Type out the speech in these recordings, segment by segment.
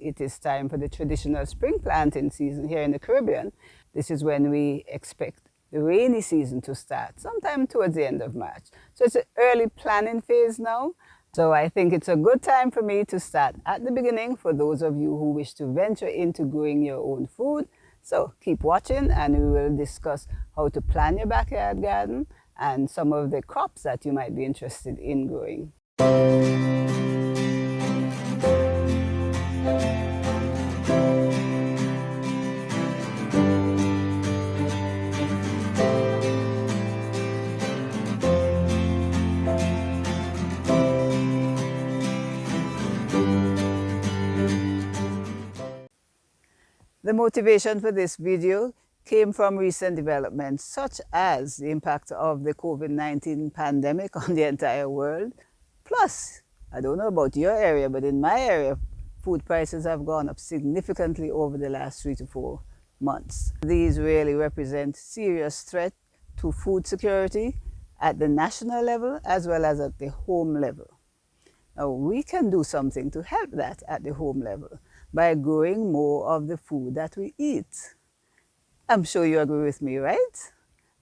it is time for the traditional spring planting season here in the Caribbean. This is when we expect the rainy season to start, sometime towards the end of March. So it's an early planning phase now. So I think it's a good time for me to start at the beginning for those of you who wish to venture into growing your own food. So keep watching and we will discuss how to plan your backyard garden and some of the crops that you might be interested in growing. The motivation for this video came from recent developments such as the impact of the COVID-19 pandemic on the entire world. Plus, I don't know about your area, but in my area, food prices have gone up significantly over the last 3 to 4 months. These really represent serious threat to food security at the national level as well as at the home level. Now, we can do something to help that at the home level by growing more of the food that we eat. I'm sure you agree with me, right?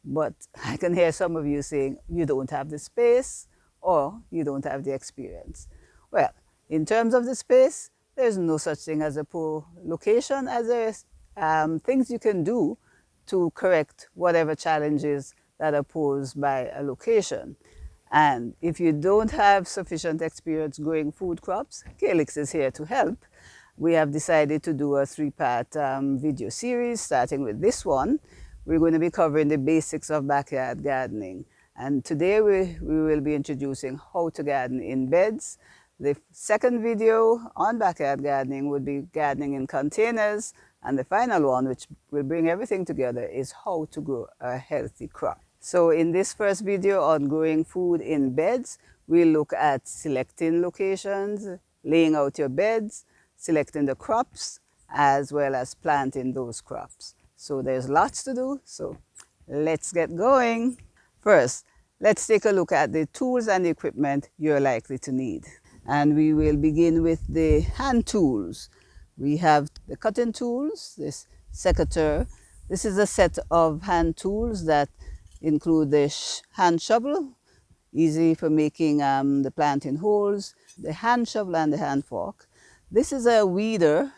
But I can hear some of you saying you don't have the space or you don't have the experience. Well, in terms of the space, there's no such thing as a poor location, as there's things you can do to correct whatever challenges that are posed by a location. And if you don't have sufficient experience growing food crops, Calyx is here to help. We have decided to do a 3-part video series, starting with this one. We're going to be covering the basics of backyard gardening. And today we will be introducing how to garden in beds. The second video on backyard gardening would be gardening in containers. And the final one, which will bring everything together, is how to grow a healthy crop. So in this first video on growing food in beds, we'll look at selecting locations, laying out your beds, selecting the crops, as well as planting those crops. So there's lots to do, so let's get going. First, let's take a look at the tools and the equipment you're likely to need. And we will begin with the hand tools. We have the cutting tools, this secateur. This is a set of hand tools that include the hand shovel, easy for making the planting holes, the hand shovel and the hand fork. This is a weeder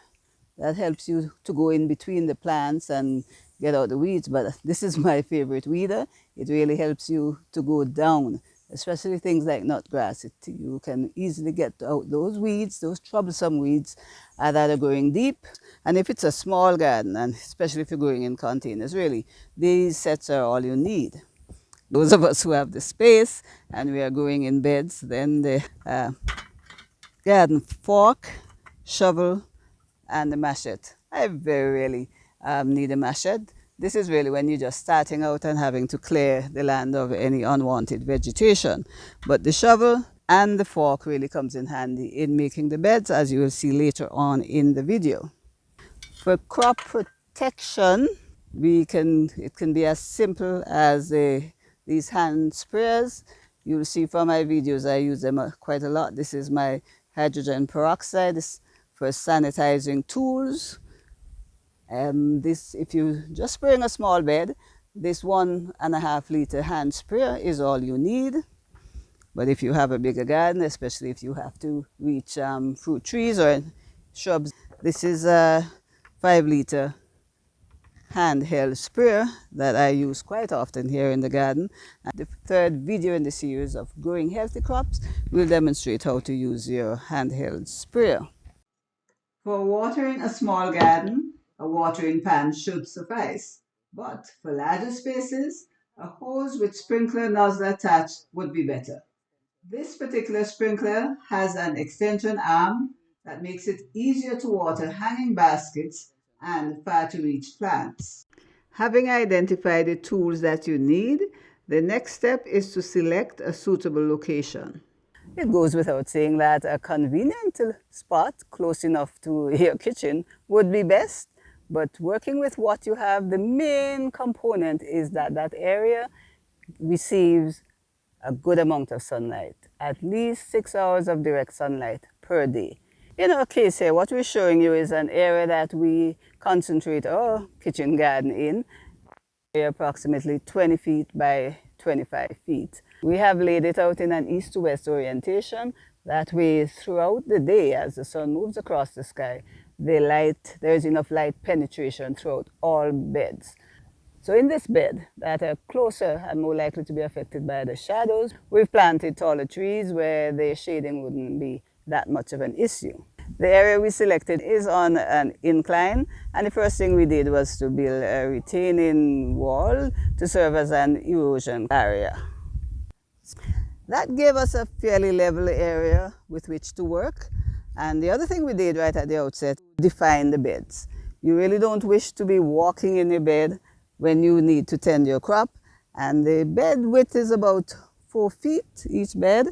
that helps you to go in between the plants and get out the weeds, but this is my favorite weeder. It really helps you to go down, especially things like nutgrass. You can easily get out those weeds, those troublesome weeds that are growing deep. And if it's a small garden, and especially if you're growing in containers, really, these sets are all you need. Those of us who have the space and we are growing in beds, then the garden fork, shovel, and the machete. I very rarely need a machete. This is really when you're just starting out and having to clear the land of any unwanted vegetation. But the shovel and the fork really comes in handy in making the beds, as you will see later on in the video. For crop protection, it can be as simple as these hand sprayers. You'll see from my videos I use them quite a lot. This is my hydrogen peroxide for sanitizing tools. If you just spraying a small bed, this 1.5 liter hand sprayer is all you need. But if you have a bigger garden, especially if you have to reach fruit trees or shrubs, this is a 5 liter handheld sprayer that I use quite often here in the garden. And the third video in the series of growing healthy crops will demonstrate how to use your handheld sprayer. For watering a small garden, a watering pan should suffice. But for larger spaces, a hose with sprinkler nozzle attached would be better. This particular sprinkler has an extension arm that makes it easier to water hanging baskets and far-to-reach plants. Having identified the tools that you need, the next step is to select a suitable location. It goes without saying that a convenient spot close enough to your kitchen would be best, but working with what you have, the main component is that that area receives a good amount of sunlight, at least 6 hours of direct sunlight per day. In our case here, what we're showing you is an area that we concentrate our kitchen garden in, approximately 20 feet by 25 feet. We have laid it out in an east to west orientation. That way, throughout the day, as the sun moves across the sky, there is enough light penetration throughout all beds. So in this bed that are closer and more likely to be affected by the shadows, we've planted taller trees where the shading wouldn't be that much of an issue. The area we selected is on an incline, and the first thing we did was to build a retaining wall to serve as an erosion barrier. That gave us a fairly level area with which to work. And the other thing we did right at the outset, define the beds. You really don't wish to be walking in your bed when you need to tend your crop. And the bed width is about 4 feet each bed.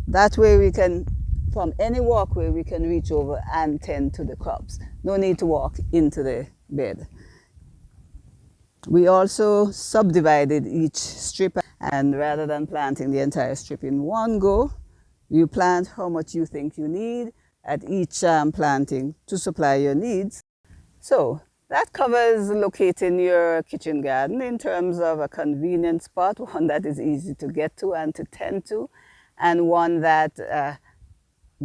That way we can, from any walkway, we can reach over and tend to the crops. No need to walk into the bed. We also subdivided each strip, and rather than planting the entire strip in one go, you plant how much you think you need at each planting to supply your needs. So that covers locating your kitchen garden in terms of a convenient spot, one that is easy to get to and to tend to, and one that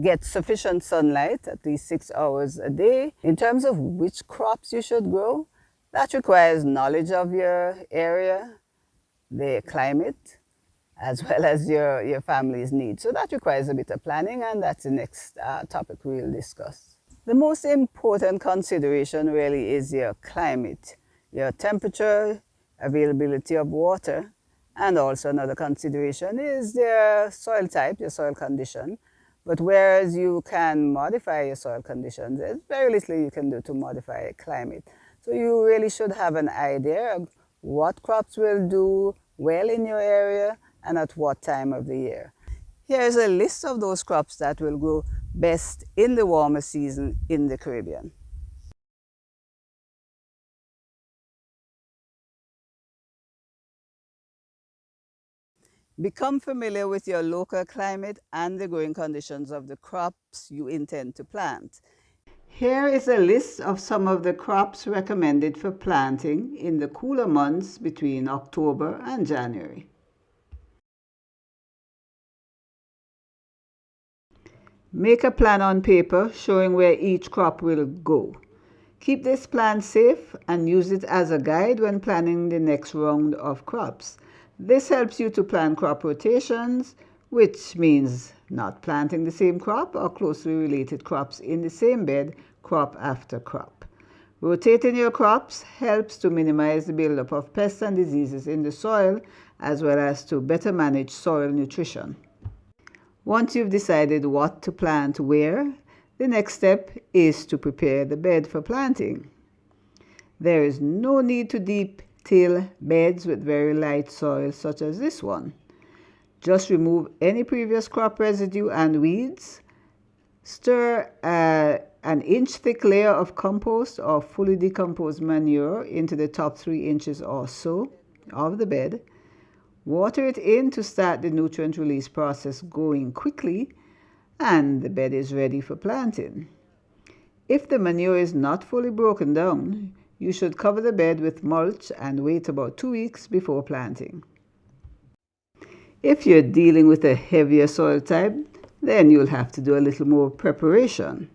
gets sufficient sunlight, at least 6 hours a day. In terms of which crops you should grow, that requires knowledge of your area, the climate, as well as your family's needs. So that requires a bit of planning, and that's the next topic we'll discuss. The most important consideration really is your climate, your temperature, availability of water, and also another consideration is their soil type, your soil condition. But whereas you can modify your soil conditions, there's very little you can do to modify climate. So you really should have an idea of what crops will do well in your area and at what time of the year. Here's a list of those crops that will grow best in the warmer season in the Caribbean. Become familiar with your local climate and the growing conditions of the crops you intend to plant. Here is a list of some of the crops recommended for planting in the cooler months between October and January. Make a plan on paper showing where each crop will go. Keep this plan safe and use it as a guide when planning the next round of crops. This helps you to plan crop rotations, which means not planting the same crop or closely related crops in the same bed crop after crop. Rotating your crops helps to minimize the buildup of pests and diseases in the soil, as well as to better manage soil nutrition. Once you've decided what to plant where, the next step is to prepare the bed for planting. There is no need to deep till beds with very light soil such as this one. Just remove any previous crop residue and weeds. Stir an inch-thick layer of compost or fully decomposed manure into the top 3 inches or so of the bed. Water it in to start the nutrient release process going quickly, and the bed is ready for planting. If the manure is not fully broken down, you should cover the bed with mulch and wait about 2 weeks before planting. If you're dealing with a heavier soil type, then you'll have to do a little more preparation.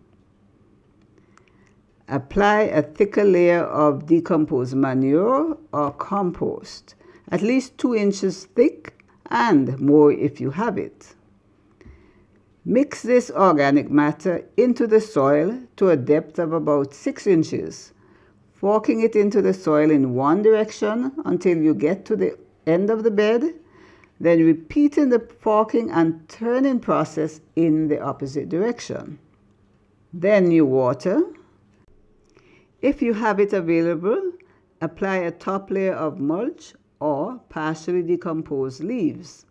Apply a thicker layer of decomposed manure or compost, at least 2 inches thick and more if you have it. Mix this organic matter into the soil to a depth of about 6 inches, forking it into the soil in one direction until you get to the end of the bed, then repeating the forking and turning process in the opposite direction. Then you water. If you have it available, apply a top layer of mulch or partially decomposed leaves.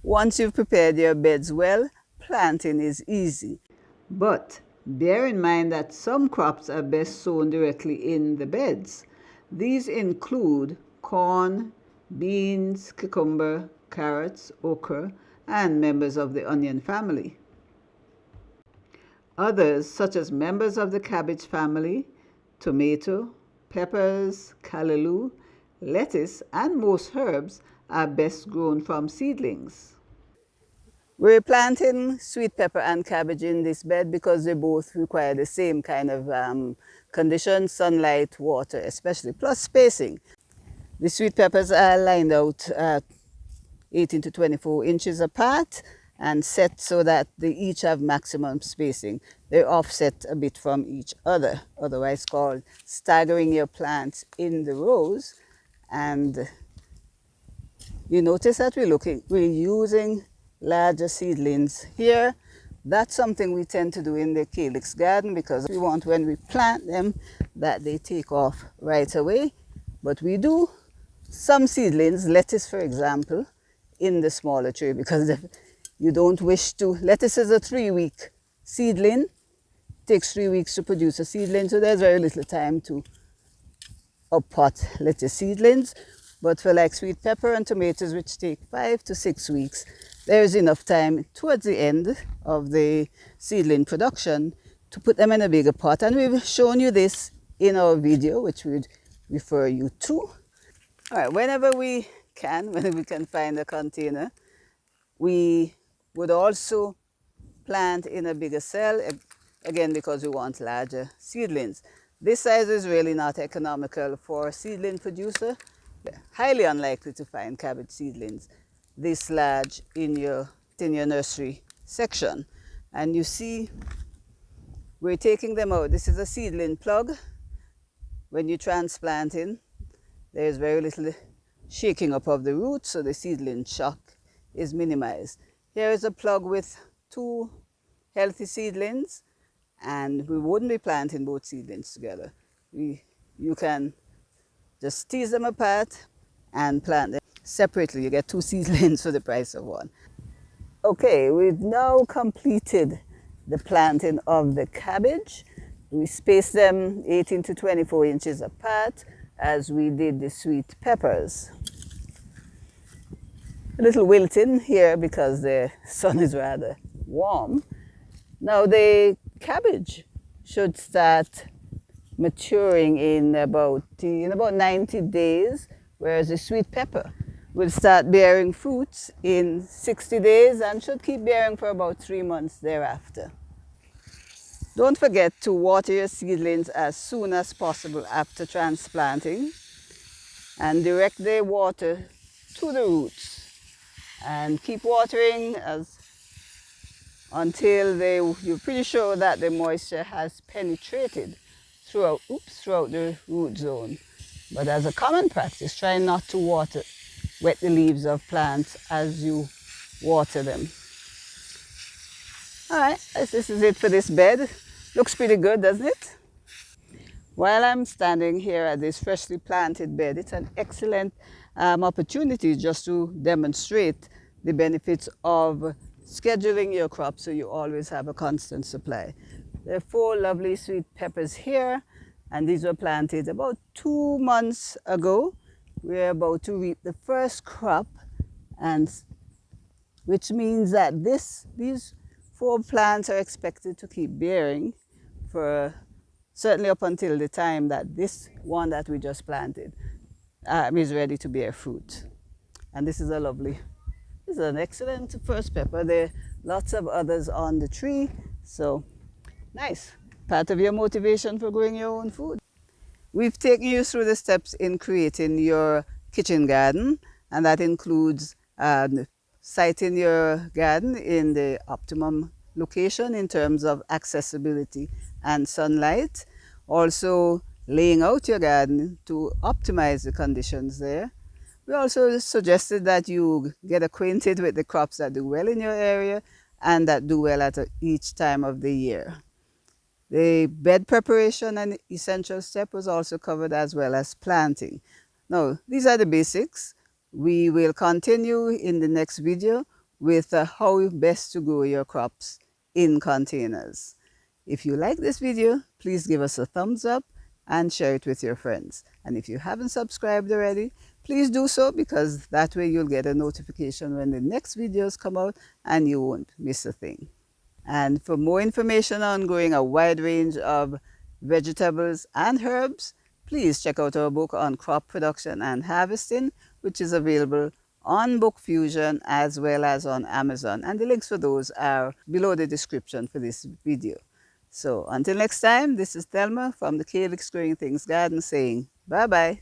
Once you've prepared your beds well, planting is easy. But bear in mind that some crops are best sown directly in the beds. These include corn, beans, cucumber, carrots, okra, and members of the onion family. Others, such as members of the cabbage family, tomato, peppers, callaloo, lettuce, and most herbs, are best grown from seedlings. We're planting sweet pepper and cabbage in this bed because they both require the same kind of conditions, sunlight, water especially, plus spacing. The sweet peppers are lined out 18 to 24 inches apart and set so that they each have maximum spacing. They're offset a bit from each other, otherwise called staggering your plants in the rows. And you notice that we're using larger seedlings here. That's something we tend to do in the calyx garden because we want when we plant them that they take off right away. But we do some seedlings, lettuce for example, in the smaller tray because if you don't wish to. Lettuce is a 3-week seedling. It takes 3 weeks to produce a seedling, so there's very little time to uppot lettuce seedlings. But for like sweet pepper and tomatoes, which take 5 to 6 weeks, there is enough time towards the end of the seedling production to put them in a bigger pot. And we've shown you this in our video, which we'd refer you to. All right, whenever we can find a container, we would also plant in a bigger cell, again because we want larger seedlings. This size is really not economical for a seedling producer. Highly unlikely to find cabbage seedlings this large in your nursery section. And you see, we're taking them out. This is a seedling plug. When you're transplanting, there's very little shaking up of the roots, so the seedling shock is minimized. Here is a plug with 2 healthy seedlings, and we wouldn't be planting both seedlings together. You can just tease them apart and plant them separately. You get 2 seedlings for the price of 1. Okay, we've now completed the planting of the cabbage. We spaced them 18 to 24 inches apart as we did the sweet peppers. A little wilting here because the sun is rather warm. Now the cabbage should start maturing in about 90 days, whereas the sweet pepper will start bearing fruits in 60 days and should keep bearing for about 3 months thereafter. Don't forget to water your seedlings as soon as possible after transplanting and direct the water to the roots. And keep watering until you're pretty sure that the moisture has penetrated throughout the root zone. But as a common practice, try not to wet the leaves of plants as you water them. All right, this is it for this bed. Looks pretty good, doesn't it? While I'm standing here at this freshly planted bed, it's an excellent opportunity just to demonstrate the benefits of scheduling your crops so you always have a constant supply. There are 4 lovely sweet peppers here, and these were planted about 2 months ago. We're about to reap the first crop, and which means that these 4 plants are expected to keep bearing for certainly up until the time that this one that we just planted is ready to bear fruit. And this is an excellent first pepper. There are lots of others on the tree, so nice. Part of your motivation for growing your own food. We've taken you through the steps in creating your kitchen garden, and that includes siting your garden in the optimum location in terms of accessibility and sunlight. Also laying out your garden to optimize the conditions there. We also suggested that you get acquainted with the crops that do well in your area and that do well at each time of the year. The bed preparation and essential step was also covered, as well as planting. Now, these are the basics. We will continue in the next video with how best to grow your crops in containers. If you like this video, please give us a thumbs up and share it with your friends. And if you haven't subscribed already, please do so, because that way you'll get a notification when the next videos come out and you won't miss a thing. And for more information on growing a wide range of vegetables and herbs, please check out our book on crop production and harvesting, which is available on Book Fusion as well as on Amazon. And the links for those are below the description for this video. So until next time, this is Thelma from the Calyx Growing Things Garden saying bye-bye.